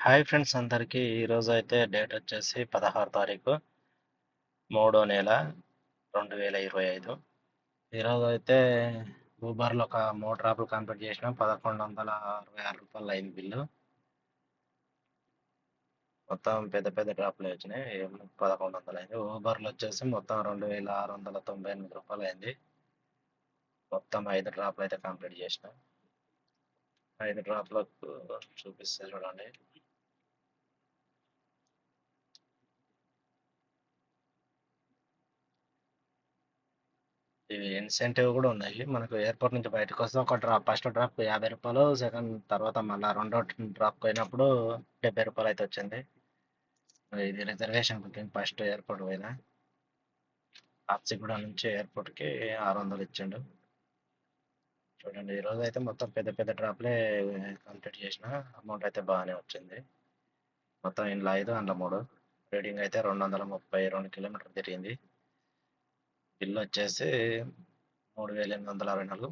Hi friends అందరికీ ఈరోజు అయితే డేట్ వచ్చేసి 16 తారీఖు 3వ నెల 2025. ఈరోజు అయితే ఊబర్లో ఒక 3 డ్రాపులు కంప్లీట్ చేసిన రూ. 1166 అయింది బిల్లు. మొత్తం పెద్ద పెద్ద డ్రాపులు వచ్చినాయి. 1100 అయింది. ఊబర్లో వచ్చేసి మొత్తం రూ. 2698 అయింది. మొత్తం 5 డ్రాపులు అయితే కంప్లీట్ చేసిన. 5 డ్రాపులకు చూపిస్తే చూడండి. ఇవి ఇన్సెంటివ్ కూడా ఉన్నాయి. మనకు ఎయిర్పోర్ట్ నుంచి బయటకు వస్తే ఒక డ్రాప్, ఫస్ట్ డ్రాప్ రూ. 50, సెకండ్ తర్వాత మళ్ళీ రెండో డ్రాప్ పోయినప్పుడు రూ. 70 అయితే వచ్చింది. ఇది రిజర్వేషన్ బుకింగ్. ఫస్ట్ ఎయిర్పోర్ట్ పోయినా కాచిగూడ నుంచి ఎయిర్పోర్ట్కి 600 ఇచ్చిండు. చూడండి, ఈరోజు అయితే మొత్తం పెద్ద పెద్ద డ్రాప్లే కంప్లీట్ చేసిన. అమౌంట్ అయితే బాగానే వచ్చింది. మొత్తం ఇంట్లో 5, అందులో 3. రీడింగ్ అయితే 232 కిలోమీటర్ తిరిగింది. బిల్ వచ్చేసి 3864.